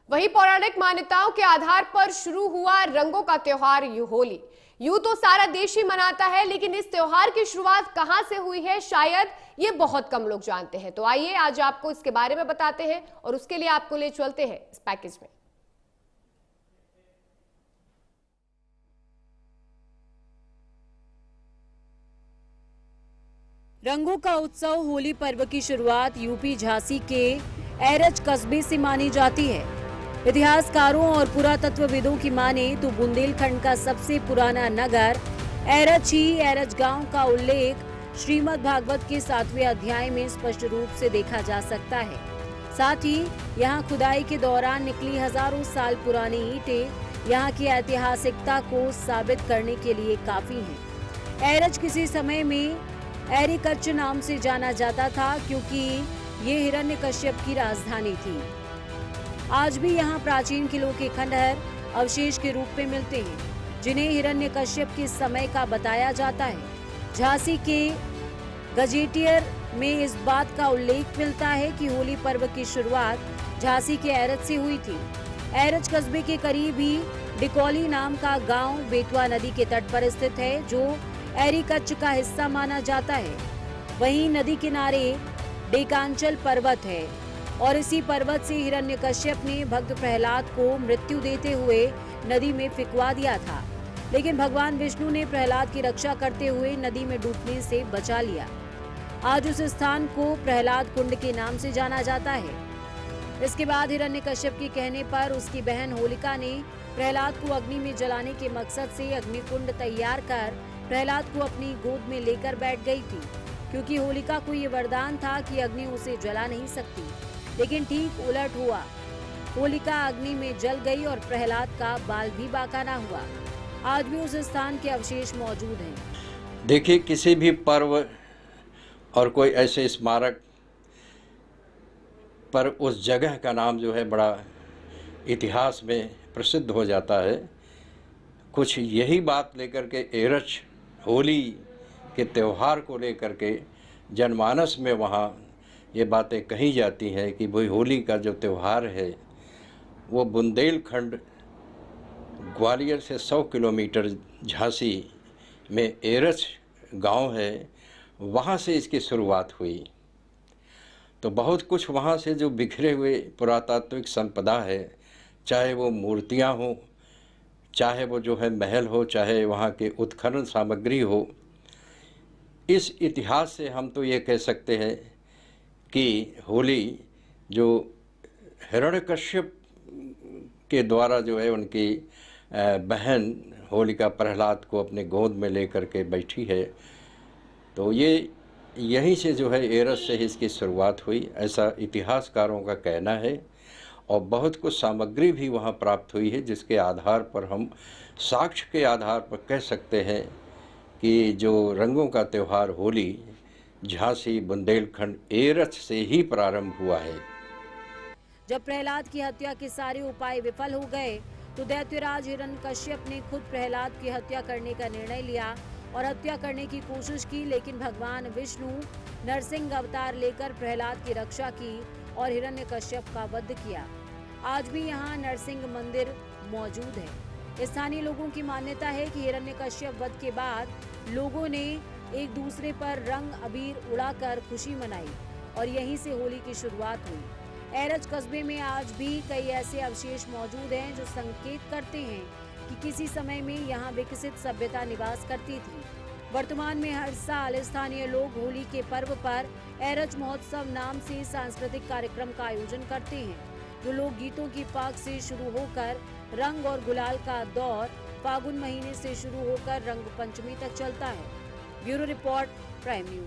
वहीं पौराणिक मान्यताओं के आधार पर शुरू हुआ रंगों का त्योहार होली। यूं तो सारा देश ही मनाता है, लेकिन इस त्योहार की शुरुआत कहां से हुई है शायद ये बहुत कम लोग जानते हैं। तो आइए आज आपको इसके बारे में बताते हैं और उसके लिए आपको ले चलते हैं इस पैकेज में। रंगों का उत्सव होली पर्व की शुरुआत यूपी झांसी के एरच कस्बे से मानी जाती है। इतिहासकारों और पुरातत्वविदों की माने तो बुंदेलखंड का सबसे पुराना नगर एरच ही एरच गांव का उल्लेख श्रीमद् भागवत के 7वें अध्याय में स्पष्ट रूप से देखा जा सकता है। साथ ही यहाँ खुदाई के दौरान निकली हजारों साल पुरानी ईंटें यहाँ की ऐतिहासिकता को साबित करने के लिए काफी हैं। एरच किसी समय में एरिकच्छ नाम से जाना जाता था, क्योंकि ये हिरण्यकश्यप की राजधानी थी। आज भी यहाँ प्राचीन किलों के खंडहर अवशेष के रूप में मिलते हैं, जिन्हें हिरण्यकश्यप के समय का बताया जाता है। झांसी के गजेटियर में इस बात का उल्लेख मिलता है कि होली पर्व की शुरुआत झांसी के एरच से हुई थी। एरच कस्बे के करीब ही डिकौली नाम का गांव बेतवा नदी के तट पर स्थित है, जो एरिकच्छ का हिस्सा माना जाता है। वहीं नदी किनारे डेकांचल पर्वत है और इसी पर्वत से हिरण्यकश्यप ने भक्त प्रहलाद को मृत्यु देते हुए नदी में फिकवा दिया था, लेकिन भगवान विष्णु ने प्रहलाद की रक्षा करते हुए नदी में डूबने से बचा लिया। आज उस स्थान को प्रहलाद कुंड के नाम से जाना जाता है। इसके बाद हिरण्यकश्यप के कहने पर उसकी बहन होलिका ने प्रहलाद को अग्नि में जलाने के मकसद से अग्निकुंड तैयार कर प्रहलाद को अपनी गोद में लेकर बैठ गई थी, क्योंकि होलिका को ये वरदान था कि अग्नि उसे जला नहीं सकती। लेकिन ठीक उलट हुआ, होलिका अग्नि में जल गई और प्रहलाद का बाल भी बाका ना हुआ। आज भी उस स्थान के अवशेष मौजूद हैं। देखिए, किसी भी पर्व और कोई ऐसे स्मारक पर उस जगह का नाम जो है बड़ा इतिहास में प्रसिद्ध हो जाता है। कुछ यही बात लेकर के एरच होली के त्यौहार को लेकर के जनमानस में वहाँ ये बातें कही जाती हैं कि भाई होली का जो त्यौहार है वो बुंदेलखंड ग्वालियर से 100 किलोमीटर झांसी में एरच गांव है, वहाँ से इसकी शुरुआत हुई। तो बहुत कुछ वहाँ से जो बिखरे हुए पुरातात्विक संपदा है, चाहे वो मूर्तियाँ हों, चाहे वो जो है महल हो, चाहे वहाँ के उत्खनन सामग्री हो, इस इतिहास से हम तो ये कह सकते हैं कि होली जो हिरण्यकश्यप के द्वारा जो है उनकी बहन होलिका प्रहलाद को अपने गोद में लेकर के बैठी है, तो ये यहीं से जो है एरच से ही इसकी शुरुआत हुई, ऐसा इतिहासकारों का कहना है। और बहुत कुछ सामग्री भी वहाँ प्राप्त हुई है, जिसके आधार पर हम साक्ष्य के आधार पर कह सकते हैं कि जो रंगों का त्यौहार होली झांसी बुंदेलखंड एरच से ही प्रारंभ हुआ है। जब प्रहलाद की हत्या के सारे उपाय विफल हो गए, तो दैत्यराज हिरण्यकश्यप ने खुद प्रहलाद की हत्या करने का निर्णय लिया और हत्या करने की कोशिश की, लेकिन भगवान विष्णु नरसिंह अवतार लेकर प्रहलाद की रक्षा की और हिरण्यकश्यप का वध किया। आज भी यहाँ नरसिंह मंदिर मौजूद है। स्थानीय लोगों की मान्यता है कि हिरण्यकश्यप वध के बाद लोगों ने एक दूसरे पर रंग अबीर उड़ाकर खुशी मनाई और यहीं से होली की शुरुआत हुई। एरच कस्बे में आज भी कई ऐसे अवशेष मौजूद हैं जो संकेत करते हैं कि किसी समय में यहाँ विकसित सभ्यता निवास करती थी। वर्तमान में हर साल स्थानीय लोग होली के पर्व पर एरच महोत्सव नाम से सांस्कृतिक कार्यक्रम का आयोजन करते हैं, जो लोक गीतों की पाक से शुरू होकर रंग और गुलाल का दौर फागुन महीने से शुरू होकर रंग पंचमी तक चलता है। Bureau report, prime news.